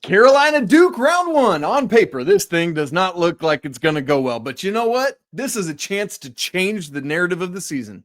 Carolina Duke round one. On paper, this thing does not look like it's going to go well. But you know what? This is a chance to change the narrative of the season.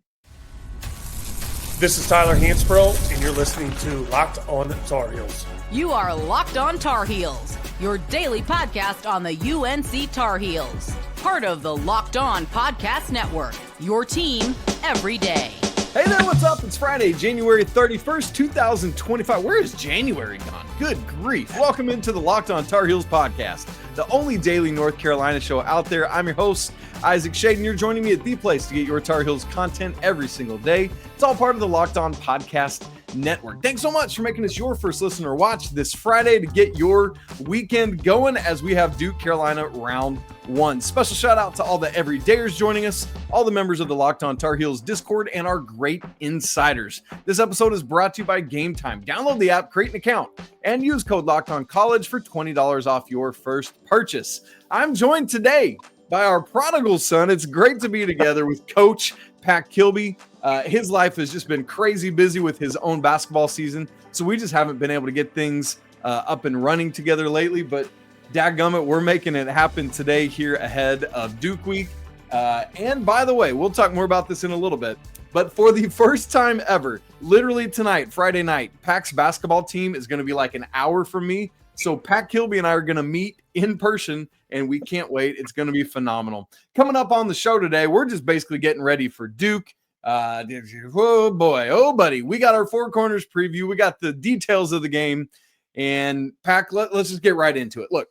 This is Tyler Hansbrough, and you're listening to Locked On Tar Heels. You are Locked On Tar Heels, your daily podcast on the UNC Tar Heels. Part of the Locked On Podcast Network, your team every day. Hey there, what's up? It's Friday, January 31st, 2025. Where is January gone? Good grief. Welcome into the Locked On Tar Heels podcast, the only daily North Carolina show out there. I'm your host, Isaac Schade, and you're joining me at the place to get your Tar Heels content every single day. It's all part of the Locked On Podcast Network. Thanks so much for making us your first listen or watch this Friday to get your weekend going as we have Duke Carolina round one. Special shout out to all the everydayers joining us, all the members of the Locked On Tar Heels Discord, and our great insiders. This episode is brought to you by Game Time. Download the app, create an account, and use code LOCKEDONCollege for $20 off your first purchase. I'm joined today by our prodigal son. It's great to be together with Coach Pat Kilby. His life has just been crazy busy with his own basketball season, so we just haven't been able to get things up and running together lately, but dadgummit, we're making it happen today here ahead of Duke Week. And by the way, we'll talk more about this in a little bit, but for the first time ever, literally tonight, Friday night, Pac's basketball team is going to be like an hour from me. So Pat Kilby and I are going to meet in person, and we can't wait. It's going to be phenomenal. Coming up on the show today, we're just basically getting ready for Duke. Oh boy, oh buddy, we got our Four Corners preview. We got the details of the game, and Pac, let's just get right into it. Look,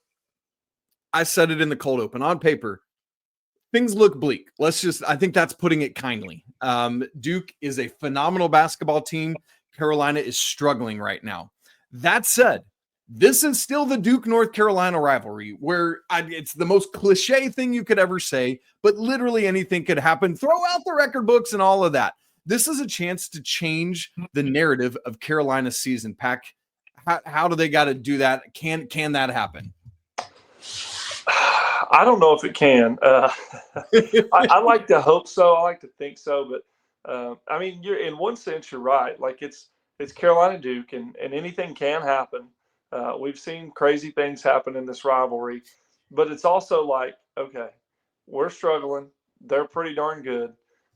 I said it in the cold open. On paper, things look bleak. I think that's putting it kindly. Duke is a phenomenal basketball team. Carolina is struggling right now. That said, this is still the Duke-North Carolina rivalry where it's the most cliche thing you could ever say, but literally anything could happen. Throw out the record books and all of that. This is a chance to change the narrative of Carolina's season. Pac, how do they got to do that? Can that happen? I don't know if it can. I like to hope so. I like to think so, but I mean, you're in one sense, you're right. Like it's Carolina Duke, and anything can happen. We've seen crazy things happen in this rivalry, but it's also like, okay, we're struggling. They're pretty darn good.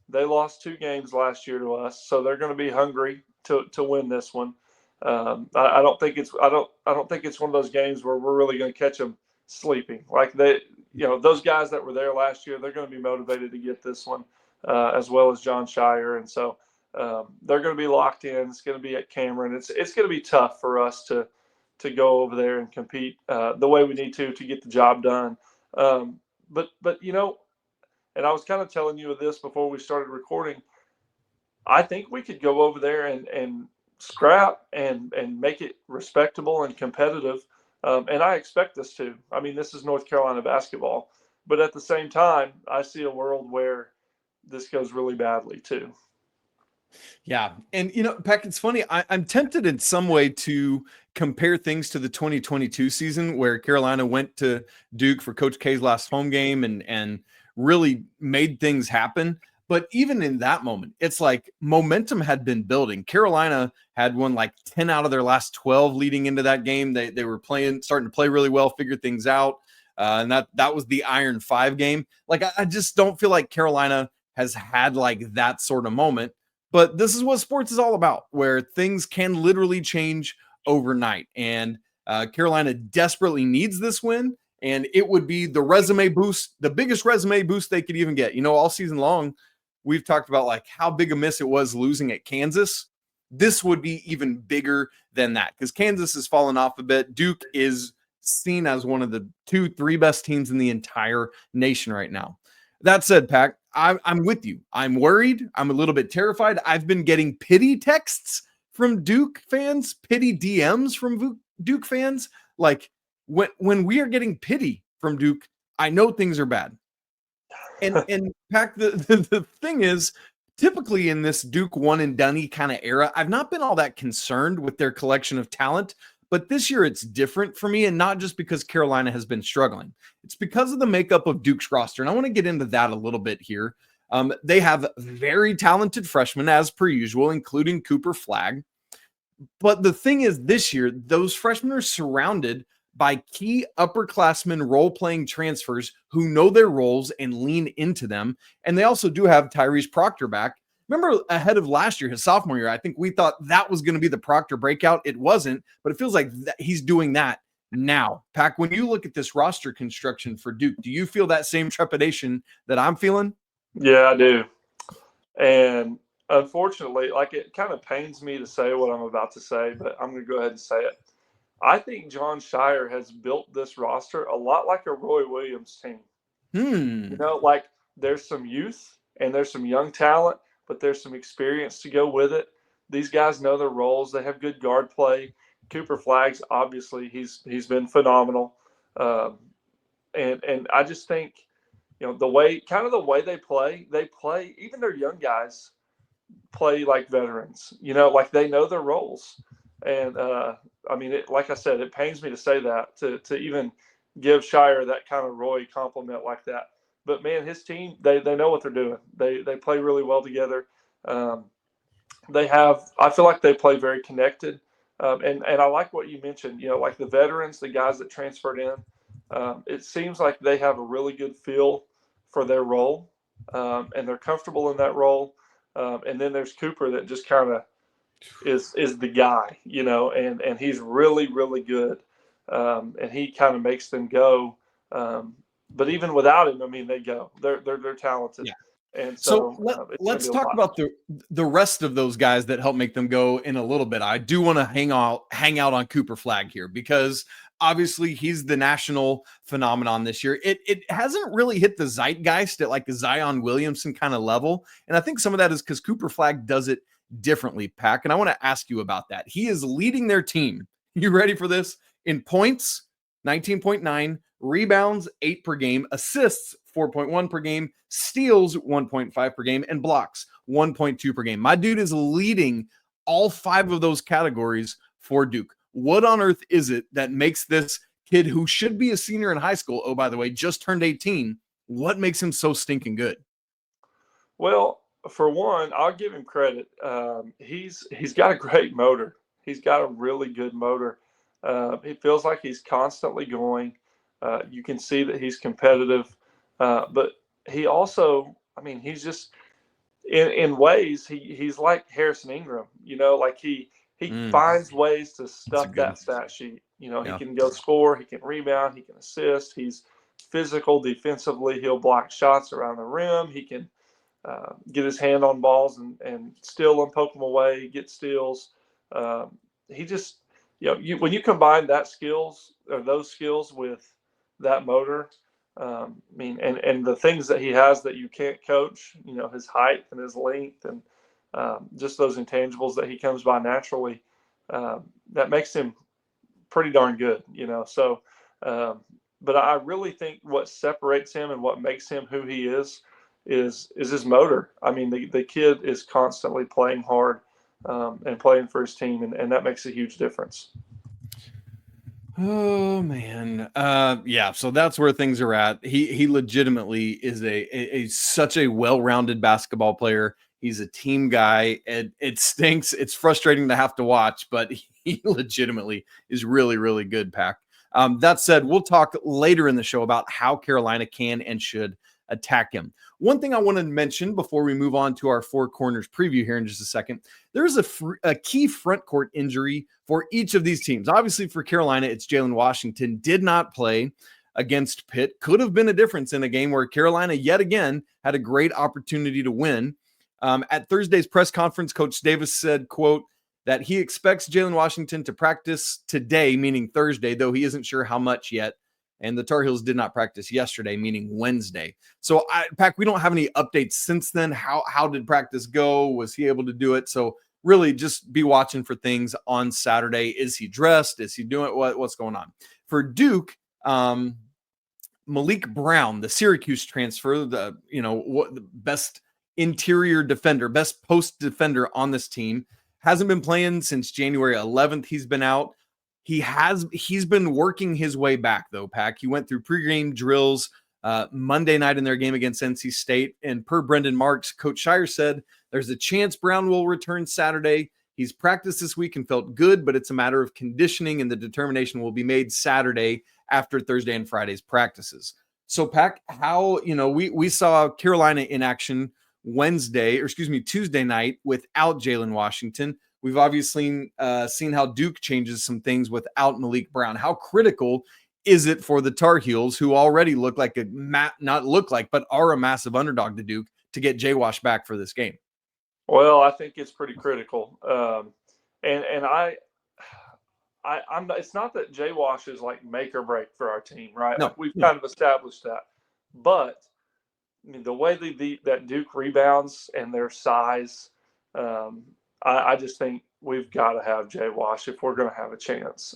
They lost 2 games last year to us, so they're going to be hungry to win this one. I don't think it's one of those games where we're really going to catch them sleeping. Like those guys that were there last year, they're going to be motivated to get this one, as well as John Shire, and so they're going to be locked in. It's going to be at Cameron. It's going to be tough for us to go over there and compete the way we need to get the job done. But and I was kind of telling you this before we started recording, I think we could go over there and scrap and make it respectable and competitive. And I expect us to. I mean, this is North Carolina basketball. But at the same time, I see a world where this goes really badly too. Yeah. And, Peck, it's funny. I'm tempted in some way to compare things to the 2022 season where Carolina went to Duke for Coach K's last home game and really made things happen. But even in that moment, it's like momentum had been building. Carolina had won like 10 out of their last 12 leading into that game. They were starting to play really well, figure things out. And that was the Iron 5 game. Like, I just don't feel like Carolina has had like that sort of moment. But this is what sports is all about, where things can literally change overnight. And Carolina desperately needs this win. And it would be the resume boost, the biggest resume boost they could even get. All season long, we've talked about like how big a miss it was losing at Kansas. This would be even bigger than that because Kansas has fallen off a bit. Duke is seen as one of the 2-3 best teams in the entire nation right now. That said, Pac, I'm with you. I'm worried. I'm a little bit terrified. I've been getting pity texts from Duke fans, pity DMs from Duke fans. Like when we are getting pity from Duke, I know things are bad. And Pac, the thing is, typically in this Duke one and done kind of era, I've not been all that concerned with their collection of talent. But this year it's different for me, and not just because Carolina has been struggling. It's because of the makeup of Duke's roster, and I want to get into that a little bit here. They have very talented freshmen, as per usual, including Cooper Flagg. But the thing is, this year, those freshmen are surrounded by key upperclassmen role-playing transfers who know their roles and lean into them. And they also do have Tyrese Proctor back. Remember ahead of last year, his sophomore year, I think we thought that was going to be the Proctor breakout. It wasn't, but it feels like he's doing that now. Pac, when you look at this roster construction for Duke, do you feel that same trepidation that I'm feeling? Yeah, I do. And unfortunately, like, it kind of pains me to say what I'm about to say, but I'm going to go ahead and say it. I think John Shire has built this roster a lot like a Roy Williams team. You know, like, there's some youth and there's some young talent, but there's some experience to go with it. These guys know their roles. They have good guard play. Cooper Flagg's, obviously, he's been phenomenal. And I just think, you know, the way they play, even their young guys play like veterans, you know, like they know their roles. And I mean, like I said, it pains me to say that, to even give Shire that kind of Roy compliment like that. But man, his team, they know what they're doing. They play really well together. I feel like they play very connected. And I like what you mentioned, you know, like the veterans, the guys that transferred in. It seems like they have a really good feel for their role, and they're comfortable in that role. And then there's Cooper that just kind of is the guy, you know, and he's really, really good. And he kind of makes them go. But even without him, I mean, they go. They're talented. Yeah. And so let's talk about the rest of those guys that help make them go in a little bit. I do want to hang out on Cooper Flagg here, because obviously he's the national phenomenon this year. It hasn't really hit the zeitgeist at like a Zion Williamson kind of level. And I think some of that is because Cooper Flagg does it differently, Pac. And I want to ask you about that. He is leading their team. You ready for this? In points, 19.9, rebounds, 8 per game, assists, 4.1 per game, steals, 1.5 per game, and blocks, 1.2 per game. My dude is leading all 5 of those categories for Duke. What on earth is it that makes this kid, who should be a senior in high school, oh, by the way, just turned 18, what makes him so stinking good? Well, for one, I'll give him credit. He's got a great motor. He's got a really good motor. It feels like he's constantly going. You can see that he's competitive, but he also, I mean, he's just in ways he's like Harrison Ingram. You know, like he finds ways to stuff that stat sheet. You know, he can go score, he can rebound, he can assist. He's physical defensively. He'll block shots around the rim. He can get his hand on balls and steal them, poke them away, get steals. He just, you know, when you combine those skills with that motor, I mean, and the things that he has that you can't coach, you know, his height and his length and just those intangibles that he comes by naturally, that makes him pretty darn good, you know. So, but I really think what separates him and what makes him who he is his motor. I mean, the kid is constantly playing hard and playing for his team, and that makes a huge difference. Oh man. Yeah. So that's where things are at. He legitimately is a such a well-rounded basketball player. He's a team guy. It stinks. It's frustrating to have to watch, but he legitimately is really, really good, Pac. That said, we'll talk later in the show about how Carolina can and should attack him. One thing I want to mention before we move on to our Four Corners preview here in just a second, there's a key front court injury for each of these teams. Obviously for Carolina, it's Jalen Washington, did not play against Pitt. Could have been a difference in a game where Carolina yet again had a great opportunity to win. At Thursday's press conference, Coach Davis said, quote, that he expects Jalen Washington to practice today, meaning Thursday, though he isn't sure how much yet. And the Tar Heels did not practice yesterday, meaning Wednesday. So, Pac, we don't have any updates since then. How did practice go? Was he able to do it? So really just be watching for things on Saturday. Is he dressed? Is he doing what's going on? For Duke, Malik Brown, the Syracuse transfer, the best interior defender, best post defender on this team, hasn't been playing since January 11th. He's been out. He's been working his way back though, Pac. He went through pregame drills Monday night in their game against NC State. And per Brendan Marks, Coach Shire said there's a chance Brown will return Saturday. He's practiced this week and felt good, but it's a matter of conditioning, and the determination will be made Saturday after Thursday and Friday's practices. So, Pack, how, we saw Carolina in action Tuesday night without Jalen Washington. We've obviously seen how Duke changes some things without Malik Brown. How critical is it for the Tar Heels, who already look like but are a massive underdog to Duke, to get Jay Wash back for this game? Well, I think it's pretty critical. I'm it's not that Jay Wash is like make or break for our team, right? No, we've kind of established that. But I mean, the way that Duke rebounds and their size, I just think we've got to have Jay Wash if we're going to have a chance.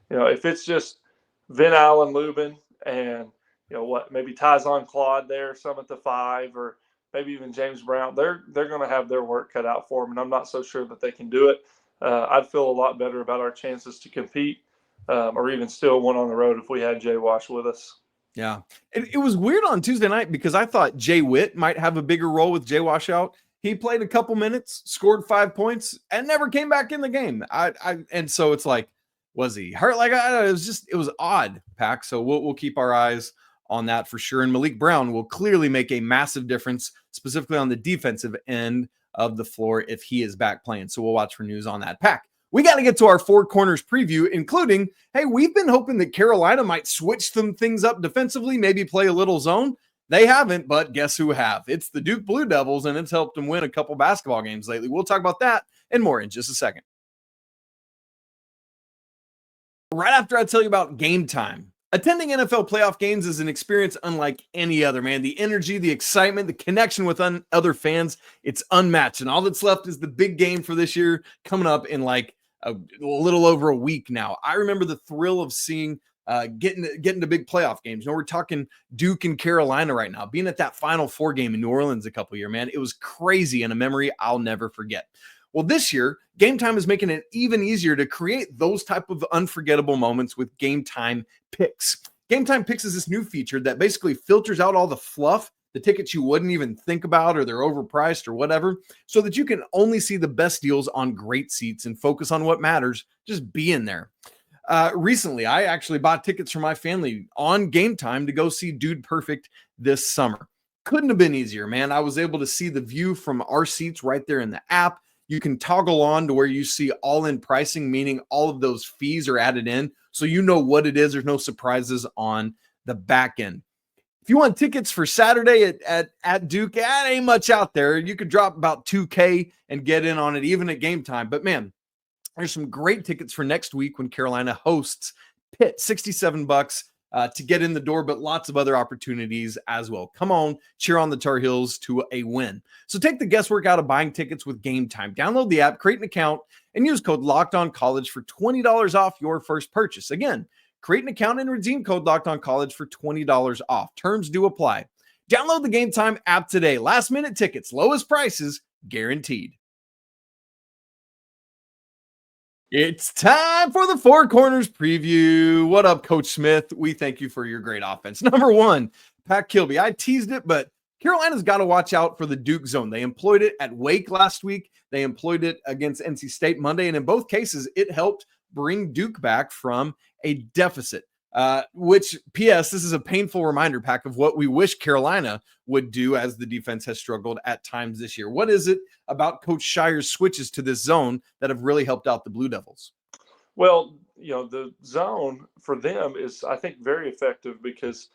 If it's just Vin Allen, Lubin, and maybe Tyson Claude there, some at the 5, or maybe even James Brown, they're going to have their work cut out for them, and I'm not so sure that they can do it. I'd feel a lot better about our chances to compete, or even still one on the road if we had Jay Wash with us. Yeah, it was weird on Tuesday night because I thought Jay Witt might have a bigger role with Jay Wash out. He played a couple minutes, scored 5 points, and never came back in the game. And so it's like, was he hurt? It was odd, Pack. So we'll keep our eyes on that for sure. And Malik Brown will clearly make a massive difference, specifically on the defensive end of the floor, if he is back playing. So we'll watch for news on that. Pack, we got to get to our Four Corners preview, including, hey, we've been hoping that Carolina might switch some things up defensively, maybe play a little zone. They haven't, but guess who have? It's the Duke Blue Devils, and it's helped them win a couple basketball games lately. We'll talk about that and more in just a second. Right after I tell you about Game Time. Attending NFL playoff games is an experience unlike any other, man. The energy, the excitement, the connection with other fans, it's unmatched. And all that's left is the big game for this year coming up in like a little over a week now. I remember the thrill of seeing getting to big playoff games. We're talking Duke and Carolina right now. Being at that Final Four game in New Orleans a couple years, man, it was crazy and a memory I'll never forget. Well, this year, Game Time is making it even easier to create those type of unforgettable moments with Game Time Picks. Game Time Picks is this new feature that basically filters out all the fluff, the tickets you wouldn't even think about, or they're overpriced or whatever, so that you can only see the best deals on great seats and focus on what matters, just being there. Recently, I actually bought tickets for my family on Game Time to go see Dude Perfect this summer. Couldn't have been easier, man. I was able to see the view from our seats right there in the app. You can toggle on to where you see all-in pricing, meaning all of those fees are added in, so you know what it is. There's no surprises on the back end. If you want tickets for Saturday at Duke, it ain't much out there. You could drop about $2,000 and get in on it, even at Game Time. But, man, there's some great tickets for next week when Carolina hosts Pitt, $67 to get in the door, but lots of other opportunities as well. Come on, cheer on the Tar Heels to a win. So take the guesswork out of buying tickets with Game Time. Download the app, create an account, and use code LOCKEDONCollege for $20 off your first purchase. Again, create an account and redeem code LOCKEDONCollege for $20 off. Terms do apply. Download the Game Time app today. Last minute tickets, lowest prices guaranteed. It's time for the Four Corners preview. What up, Coach Smith? We thank you for your great offense. Number one, Pat Kilby. I teased it, but Carolina's got to watch out for the Duke zone. They employed it at Wake last week. They employed it against NC State Monday, and in both cases, it helped bring Duke back from a deficit. Which, P.S., this is a painful reminder, Pack, of what we wish Carolina would do as the defense has struggled at times this year. What is it about Coach Shire's switches to this zone that have really helped out the Blue Devils? Well, the zone for them is, I think, very effective because,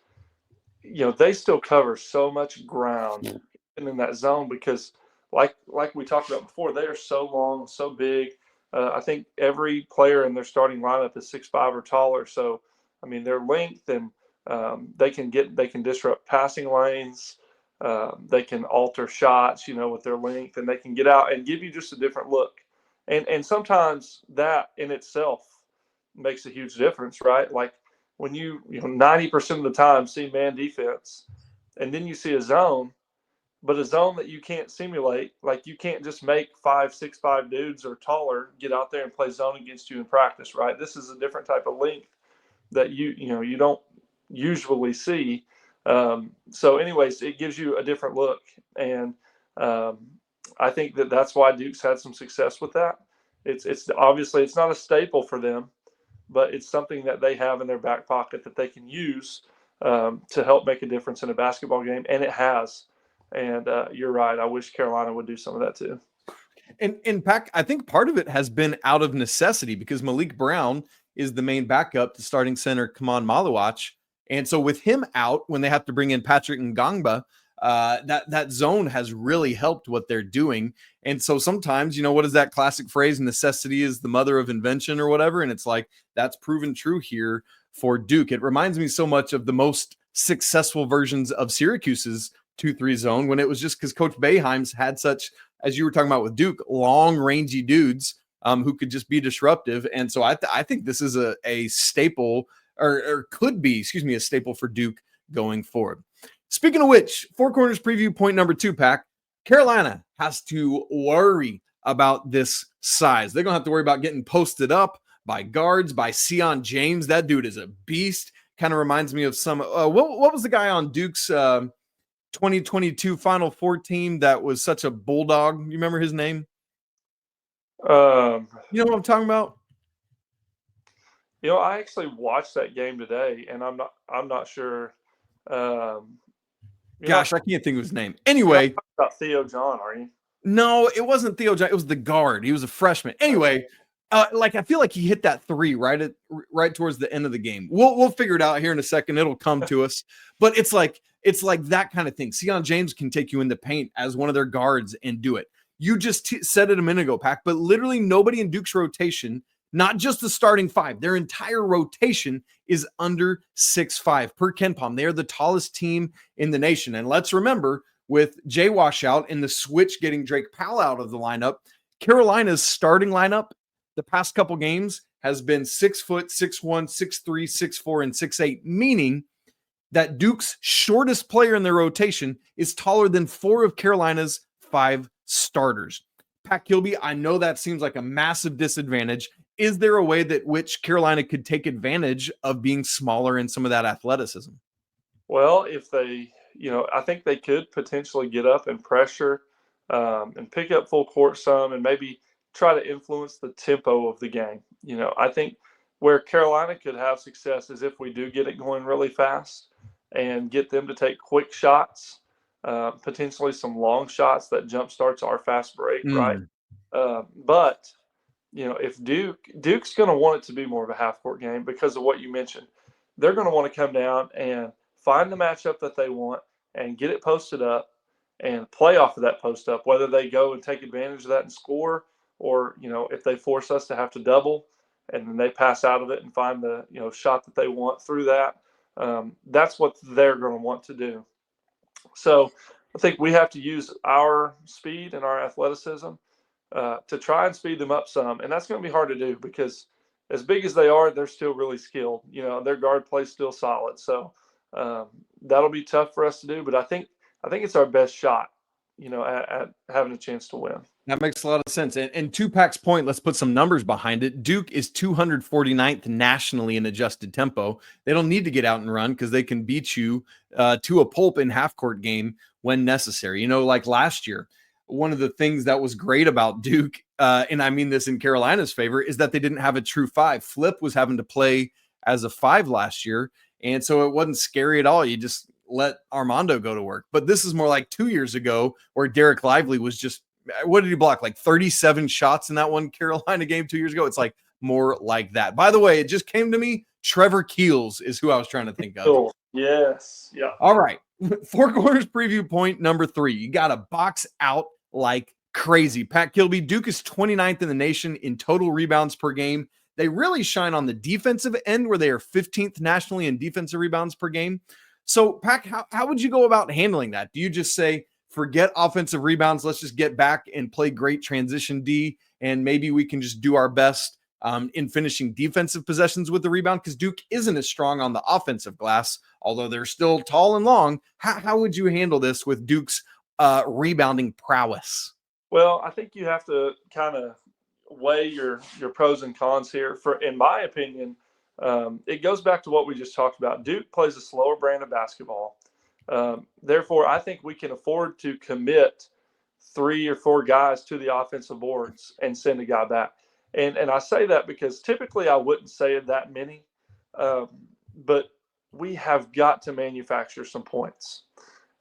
they still cover so much ground in that zone because, like we talked about before, they are so long, so big. I think every player in their starting lineup is 6'5" or taller. So, I mean, their length and they can disrupt passing lanes. They can alter shots, with their length, and they can get out and give you just a different look. And sometimes that in itself makes a huge difference, right? Like when you 90% of the time see man defense, and then you see a zone, but a zone that you can't simulate, like you can't just make 5'6" dudes or taller get out there and play zone against you in practice, right? This is a different type of length that you don't usually see. So anyways, it gives you a different look. And I think that's why Duke's had some success with that. It's obviously it's not a staple for them, but it's something that they have in their back pocket that they can use to help make a difference in a basketball game, and it has. And you're right. I wish Carolina would do some of that too. And Pac, I think part of it has been out of necessity because Malik Brown is the main backup to starting center Kaman Maluach. And so with him out, when they have to bring in Patrick Ngangba, that zone has really helped what they're doing. And so sometimes, what is that classic phrase? Necessity is the mother of invention or whatever. And it's like, that's proven true here for Duke. It reminds me so much of the most successful versions of Syracuse's 2-3 zone when it was just because Coach Boeheim's had such, as you were talking about with Duke, long rangy dudes who could just be disruptive. And so I think this is a staple or could be, a staple for Duke going forward. Speaking of which, Four Corners preview point number 2, Pac. Carolina has to worry about this size. They're going to have to worry about getting posted up by guards, by Sion James. That dude is a beast. Kind of reminds me of some, what was the guy on Duke's 2022 Final Four team that was such a bulldog? You remember his name? You know what I'm talking about? I actually watched that game today, and I'm not sure. Gosh, I can't think of his name. Anyway, you're not about Theo John, are you? No, it wasn't Theo John. It was the guard. He was a freshman. Anyway, I feel like he hit that 3 right towards the end of the game. We'll figure it out here in a second. It'll come to us. But it's like that kind of thing. Sion James can take you in the paint as one of their guards and do it. You just said it a minute ago, Pac, but literally nobody in Duke's rotation, not just the starting 5, their entire rotation is under 6'5" per KenPom. They are the tallest team in the nation. And let's remember, with Jay Wash out and the switch getting Drake Powell out of the lineup, Carolina's starting lineup the past couple games has been 6 foot, 6'1", 6'3", 6'4", and 6'8", meaning that Duke's shortest player in their rotation is taller than 4 of Carolina's 5 starters. Pat Kilby, I know that seems like a massive disadvantage. Is there a way that which Carolina could take advantage of being smaller in some of that athleticism? Well, if they, I think they could potentially get up and pressure and pick up full court some and maybe try to influence the tempo of the game. I think where Carolina could have success is if we do get it going really fast and get them to take quick shots, potentially some long shots that jump starts our fast break, right? But if Duke's going to want it to be more of a half-court game because of what you mentioned. They're going to want to come down and find the matchup that they want and get it posted up and play off of that post up, whether they go and take advantage of that and score or, if they force us to have to double and then they pass out of it and find the, shot that they want through that. That's what they're going to want to do. So I think we have to use our speed and our athleticism to try and speed them up some. And that's going to be hard to do because as big as they are, they're still really skilled. Their guard play is still solid. So that'll be tough for us to do. But I think it's our best shot, at having a chance to win. That makes a lot of sense. And to Pac's point, let's put some numbers behind it. Duke is 249th nationally in adjusted tempo. They don't need to get out and run because they can beat you to a pulp in half-court game when necessary. Like last year, one of the things that was great about Duke, and I mean this in Carolina's favor, is that they didn't have a true 5. Flip was having to play as a 5 last year, and so it wasn't scary at all. You just let Armando go to work. But this is more like 2 years ago where Derek Lively was just, what did he block? Like 37 shots in that one Carolina game 2 years ago. It's like more like that. By the way, it just came to me. Trevor Keels is who I was trying to think of. Cool. Yes. Yeah. All right. Four Corners preview point number 3. You got to box out like crazy. Pat Kilby, Duke is 29th in the nation in total rebounds per game. They really shine on the defensive end where they are 15th nationally in defensive rebounds per game. So, Pat, how would you go about handling that? Do you just say, forget offensive rebounds, let's just get back and play great transition D, and maybe we can just do our best in finishing defensive possessions with the rebound? Because Duke isn't as strong on the offensive glass, although they're still tall and long. How would you handle this with Duke's rebounding prowess? Well, I think you have to kind of weigh your pros and cons here. In my opinion, it goes back to what we just talked about. Duke plays a slower brand of basketball. Therefore, I think we can afford to commit 3 or 4 guys to the offensive boards and send a guy back. And I say that because typically I wouldn't say that many, but we have got to manufacture some points.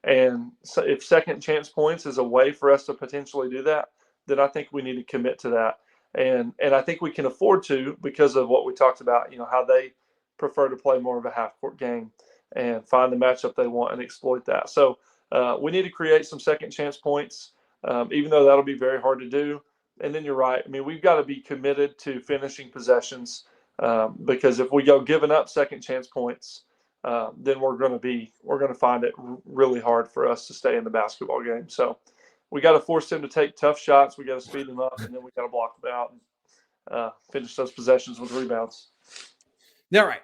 And so if second chance points is a way for us to potentially do that, then I think we need to commit to that. And I think we can afford to, because of what we talked about, how they prefer to play more of a half-court game and find the matchup they want and exploit that. So we need to create some second chance points, even though that'll be very hard to do. And then you're right. I mean, we've got to be committed to finishing possessions, because if we go giving up second chance points, then we're going to find it really hard for us to stay in the basketball game. So we got to force them to take tough shots. We got to speed them up, and then we got to block them out and finish those possessions with rebounds. All right.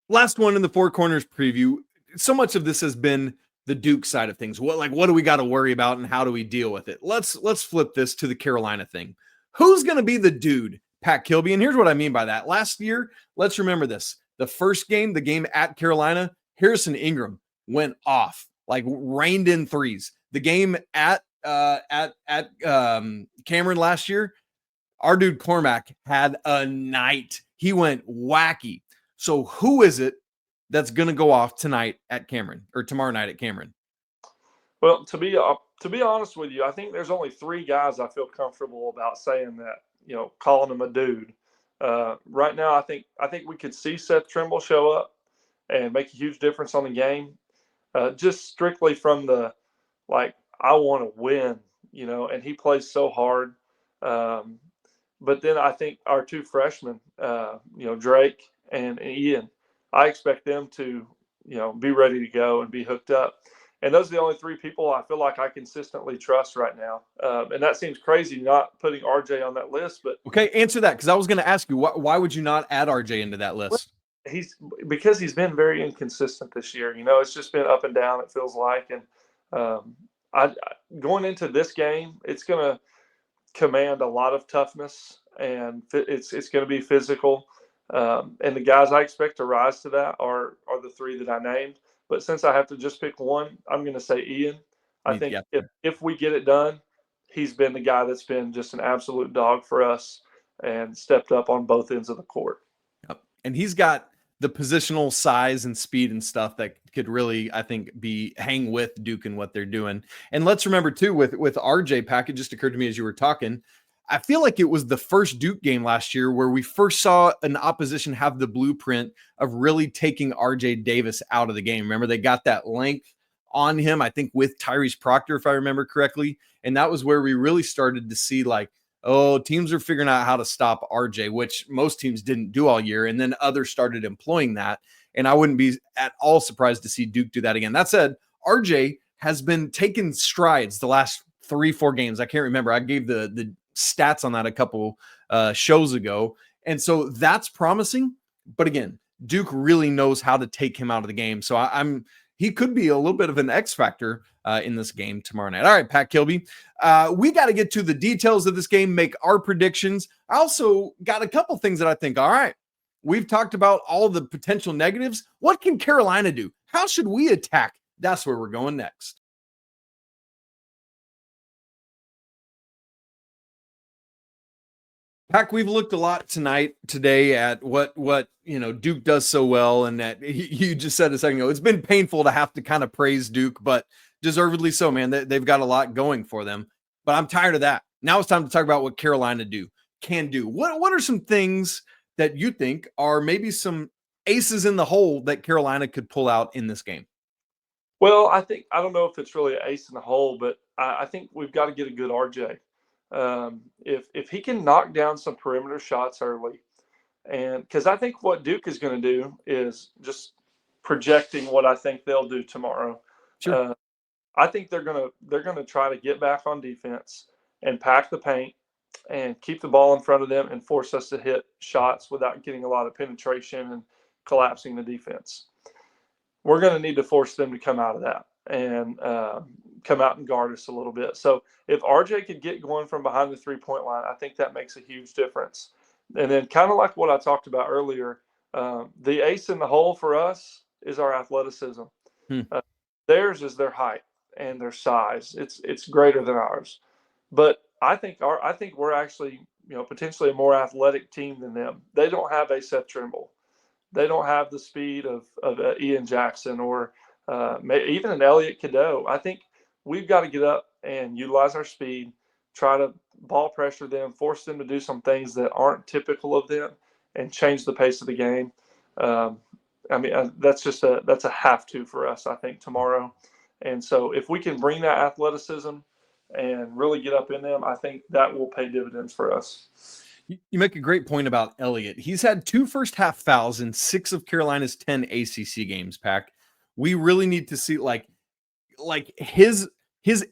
Last one in the Four Corners preview. So much of this has been the Duke side of things. What do we got to worry about, and how do we deal with it? Let's flip this to the Carolina thing. Who's going to be the dude, Pat Kilby? And here's what I mean by that. Last year, let's remember this. The first game, the game at Carolina, Harrison Ingram went off, like rained in threes. The game at Cameron last year, our dude Cormac had a night. He went wacky. So who is it that's going to go off tonight at Cameron, or tomorrow night at Cameron? Well, to be honest with you, I think there's only 3 guys I feel comfortable about saying that, calling them a dude. Right now, I think we could see Seth Trimble show up and make a huge difference on the game, just strictly from the, I want to win, and he plays so hard. But then I think our 2 freshmen, Drake and Ian, I expect them to, be ready to go and be hooked up. And those are the only 3 people I feel like I consistently trust right now. And that seems crazy not putting RJ on that list. But okay, answer that, because I was going to ask you, why would you not add RJ into that list? Because he's been very inconsistent this year. It's just been up and down, it feels like. And going into this game, it's going to command a lot of toughness, and it's going to be physical. And the guys I expect to rise to that are the 3 that I named. But since I have to just pick one, I'm going to say Ian. I think if we get it done, he's been the guy that's been just an absolute dog for us and stepped up on both ends of the court. Yep. And he's got the positional size and speed and stuff that could really, I think, hang with Duke and what they're doing. And let's remember too, with RJ Pack, it just occurred to me as you were talking, I feel like it was the first Duke game last year where we first saw an opposition have the blueprint of really taking RJ Davis out of the game. Remember, they got that length on him, I think, with Tyrese Proctor, if I remember correctly. And that was where we really started to see, teams are figuring out how to stop RJ, which most teams didn't do all year. And then others started employing that. And I wouldn't be at all surprised to see Duke do that again. That said, RJ has been taking strides the last 3-4 games. I can't remember. I gave the stats on that a couple shows ago. And so that's promising. But again, Duke really knows how to take him out of the game. So he could be a little bit of an X factor in this game tomorrow night. All right, Pat Kilby, we got to get to the details of this game, make our predictions. I also got a couple things that I think, all right, we've talked about all the potential negatives. What can Carolina do? How should we attack? That's where we're going next. Pack, we've looked a lot today at what Duke does so well, and that you just said a second ago, it's been painful to have to kind of praise Duke, but deservedly so, man. They've got a lot going for them, but I'm tired of that. Now it's time to talk about what Carolina can do. What are some things that you think are maybe some aces in the hole that Carolina could pull out in this game? Well, I don't know if it's really an ace in the hole, but I think we've got to get a good RJ. If he can knock down some perimeter shots early, and because I think what Duke is going to do is just projecting what I think they'll do tomorrow. Sure. I think they're gonna try to get back on defense and pack the paint and keep the ball in front of them and force us to hit shots without getting a lot of penetration and collapsing the defense. We're going to need to force them to come out of that and come out and guard us a little bit. So if RJ could get going from behind the three-point line, I think that makes a huge difference. And then kind of like what I talked about earlier, the ace in the hole for us is our athleticism. Theirs is their height and their size. It's greater than ours. but I think we're actually, potentially a more athletic team than them. They don't have a Seth Trimble. They don't have the speed of Ian Jackson or even an Elliot Cadeau. I think we've got to get up and utilize our speed, try to ball pressure them, force them to do some things that aren't typical of them, and change the pace of the game. That's a have to for us, I think, tomorrow. And so if we can bring that athleticism and really get up in them, I think that will pay dividends for us. You make a great point about Elliot. He's had 2 first-half fouls in 6 of Carolina's 10 ACC games, Pack. We really need to see like his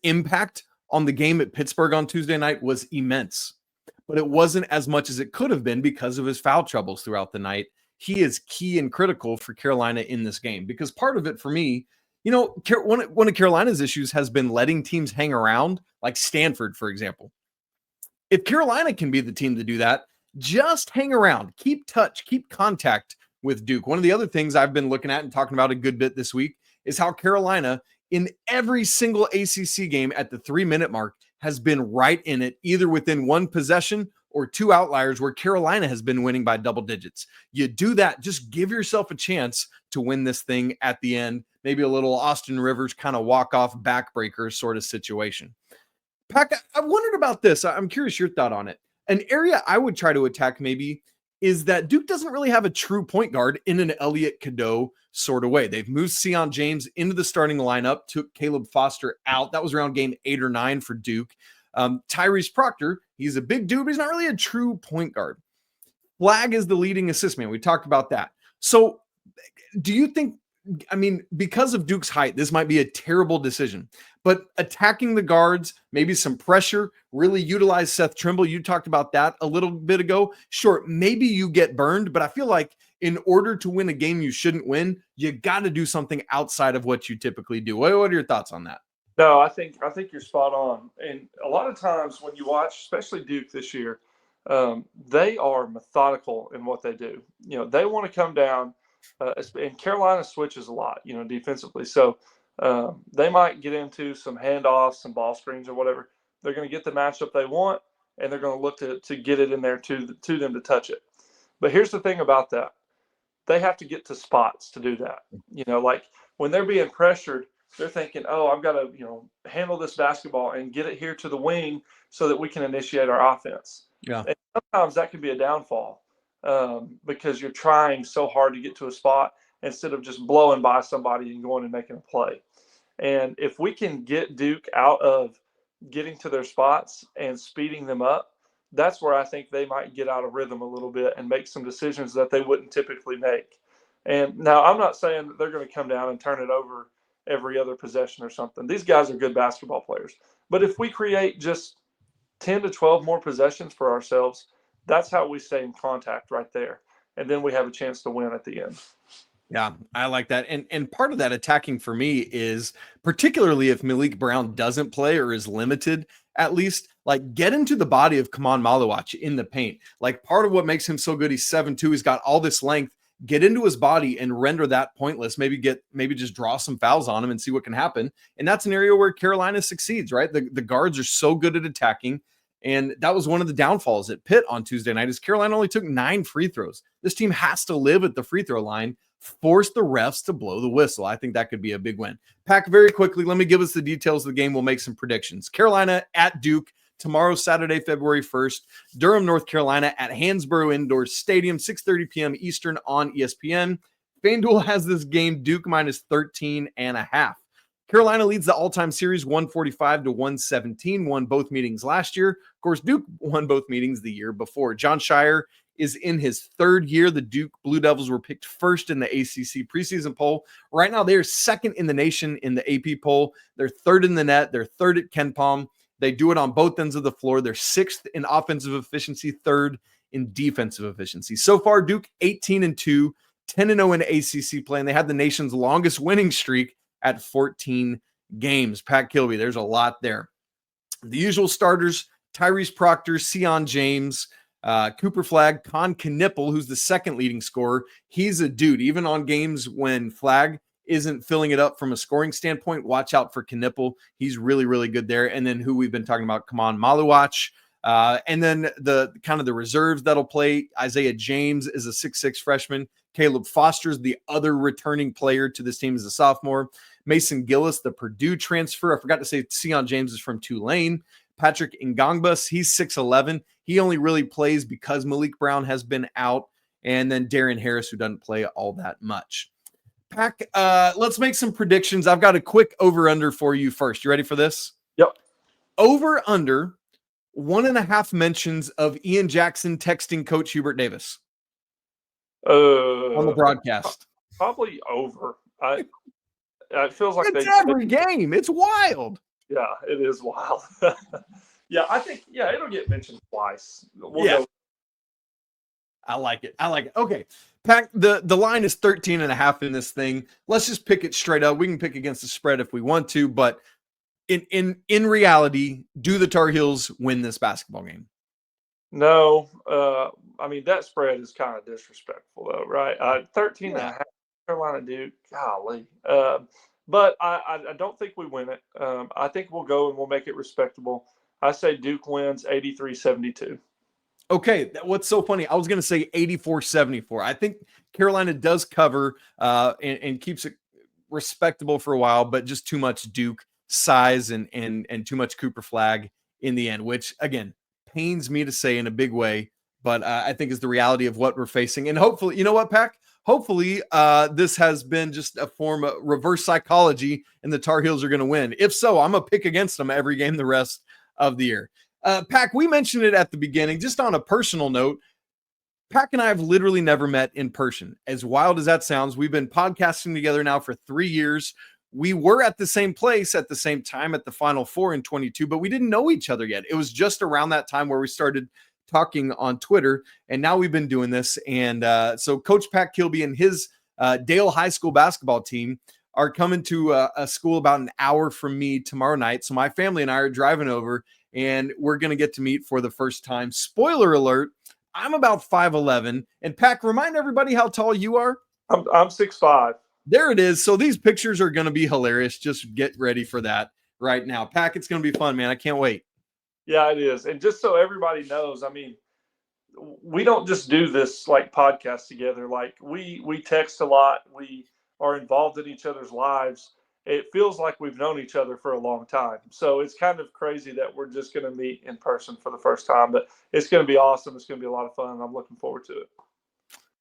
impact on the game at Pittsburgh on Tuesday night was immense, but it wasn't as much as it could have been because of his foul troubles throughout the night. He is key and critical for Carolina in this game because part of it for me, one of Carolina's issues has been letting teams hang around, like Stanford, for example. If Carolina can be the team to do that, just hang around, keep touch, keep contact with Duke. One of the other things I've been looking at and talking about a good bit this week is how Carolina, in every single ACC game at the 3-minute mark, has been right in it, either within 1 possession or 2 outliers where Carolina has been winning by double digits. You do that, just give yourself a chance to win this thing at the end. Maybe a little Austin Rivers kind of walk-off backbreaker sort of situation. Pack, I wondered about this. I'm curious your thought on it. An area I would try to attack maybe is that Duke doesn't really have a true point guard in an Elliot Cadeau sort of way. They've moved Sion James into the starting lineup, took Caleb Foster out. That was around game 8 or 9 for Duke. Tyrese Proctor, he's a big dude, but he's not really a true point guard. Flagg is the leading assist man. We talked about that. So do you think, because of Duke's height, this might be a terrible decision, but attacking the guards, maybe some pressure, really utilize Seth Trimble. You talked about that a little bit ago. Sure, maybe you get burned, but I feel like in order to win a game you shouldn't win, you got to do something outside of what you typically do. What are your thoughts on that? No, I think you're spot on. And a lot of times when you watch, especially Duke this year, they are methodical in what they do. They want to come down, and Carolina switches a lot, defensively. So they might get into some handoffs, some ball screens or whatever. They're going to get the matchup they want, and they're going to look to get it in there to them to touch it. But here's the thing about that. They have to get to spots to do that. Like when they're being pressured, they're thinking, oh, I've got to, handle this basketball and get it here to the wing so that we can initiate our offense. Yeah. And sometimes that can be a downfall because you're trying so hard to get to a spot instead of just blowing by somebody and going and making a play. And if we can get Duke out of getting to their spots and speeding them up, that's where I think they might get out of rhythm a little bit and make some decisions that they wouldn't typically make. And now I'm not saying that they're going to come down and turn it over every other possession or something. These guys are good basketball players. But if we create just 10 to 12 more possessions for ourselves, that's how we stay in contact right there. And then we have a chance to win at the end. Yeah, I like that. And part of that attacking for me is particularly if Malik Brown doesn't play or is limited, at least like get into the body of Kaman Maluach in the paint. Like part of what makes him so good, he's 7'2", he's got all this length. Get into his body and render that pointless. Maybe just draw some fouls on him and see what can happen. And that's an area where Carolina succeeds, right? The guards are so good at attacking. And that was one of the downfalls at Pitt on Tuesday night is Carolina only took 9 free throws. This team has to live at the free throw line, force the refs to blow the whistle. I think that could be a big win. Pack, very quickly, let me give us the details of the game. We'll make some predictions. Carolina at Duke tomorrow, Saturday, February 1st. Durham, North Carolina at Hansborough Indoor Stadium, 6:30 p.m. Eastern on ESPN. FanDuel has this game Duke minus 13.5. Carolina leads the all-time series 145-117, won both meetings last year. Of course, Duke won both meetings the year before. John Shire is in his 3rd year. The Duke Blue Devils were picked first in the ACC preseason poll. Right now, they are 2nd in the nation in the AP poll. They're 3rd in the net. They're 3rd at KenPom. They do it on both ends of the floor. They're 6th in offensive efficiency, 3rd in defensive efficiency. So far, Duke 18-2, 10-0 in ACC play, and they had the nation's longest winning streak at 14 games. Pat Kilby, there's a lot there. The usual starters, Tyrese Proctor, Sion James, Cooper Flagg, Con Knipple, who's the 2nd leading scorer. He's a dude. Even on games when Flagg isn't filling it up from a scoring standpoint, watch out for Knipple. He's really, really good there. And then who we've been talking about, Kaman Maluach. And then the kind of the reserves that'll play. Isaiah James is a 6'6" freshman. Caleb Foster's the other returning player to this team as a sophomore. Mason Gillis, the Purdue transfer. I forgot to say Sion James is from Tulane. Patrick Ngongbus, he's 6'11". He only really plays because Malik Brown has been out. And then Darian Harris, who doesn't play all that much. Pack, let's make some predictions. I've got a quick over-under for you first. You ready for this? Yep. Over-under 1.5 mentions of Ian Jackson texting Coach Hubert Davis on the broadcast. Probably over. It feels like it's every game. It's wild. Yeah, it is wild. Yeah, I think it'll get mentioned twice. I like it. Okay. Pack, the line is 13.5 in this thing. Let's just pick it straight up. We can pick against the spread if we want to, but in reality, do the Tar Heels win this basketball game? No. I mean, that spread is kind of disrespectful though, right? 13.5 Carolina Duke, golly. But I don't think we win it. I think we'll go and we'll make it respectable. I say Duke wins 83-72. Okay, what's so funny? I was going to say 84-74. I think Carolina does cover and keeps it respectable for a while, but just too much Duke size and too much Cooper Flagg in the end, which, again, pains me to say in a big way, but I think is the reality of what we're facing. And hopefully, you know what, Pack? Hopefully, this has been just a form of reverse psychology and the Tar Heels are going to win. If so, I'm going to pick against them every game the rest of the year. Pack, we mentioned it at the beginning, just on a personal note. Pack and I have literally never met in person. As wild as that sounds, we've been podcasting together now for 3 years. We were at the same place at the same time at the Final Four in 22, but we didn't know each other yet. It was just around that time where we started talking on Twitter, and now we've been doing this. And so Coach Pat Kilby and his Dale High School basketball team are coming to a school about an hour from me tomorrow night. So my family and I are driving over, and we're going to get to meet for the first time. Spoiler alert, I'm about 5'11". And Pack, remind everybody how tall you are. I'm 6'5". There it is. So these pictures are going to be hilarious. Just get ready for that right now. Pack, it's going to be fun, man. I can't wait. Yeah, it is. And just so everybody knows, I mean, we don't just do this like podcast together. Like we text a lot. We are involved in each other's lives. It feels like we've known each other for a long time. So it's kind of crazy that we're just going to meet in person for the first time, but it's going to be awesome. It's going to be a lot of fun. I'm looking forward to it.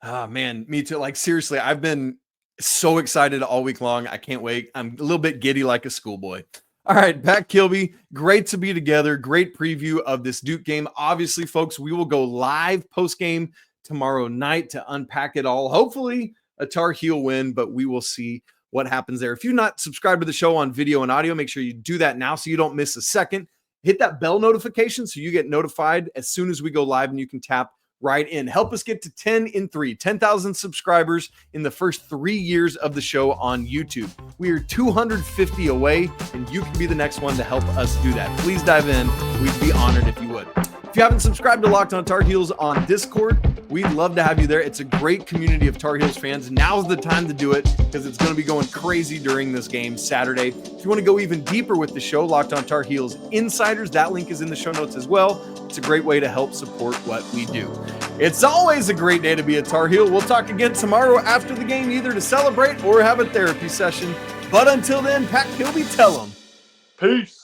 Ah, man, me too. Like, seriously, I've been so excited all week long. I can't wait. I'm a little bit giddy like a schoolboy. All right, Pat Kilby, great to be together. Great preview of this Duke game. Obviously, folks, we will go live post-game tomorrow night to unpack it all. Hopefully, a Tar Heel win, but we will see what happens there. If you're not subscribed to the show on video and audio, make sure you do that now so you don't miss a second. Hit that bell notification so you get notified as soon as we go live, and you can tap right in. Help us get to 10,000 subscribers in the first 3 years of the show on YouTube. We are 250 away, and you can be the next one to help us do that. Please dive in. We'd be honored if you would. If you haven't subscribed to Locked On Tar Heels on Discord, we'd love to have you there. It's a great community of Tar Heels fans. Now's the time to do it because it's going to be going crazy during this game Saturday. If you want to go even deeper with the show, Locked On Tar Heels Insiders, that link is in the show notes as well. It's a great way to help support what we do. It's always a great day to be a Tar Heel. We'll talk again tomorrow after the game, either to celebrate or have a therapy session. But until then, Pat Kilby, tell them. Peace.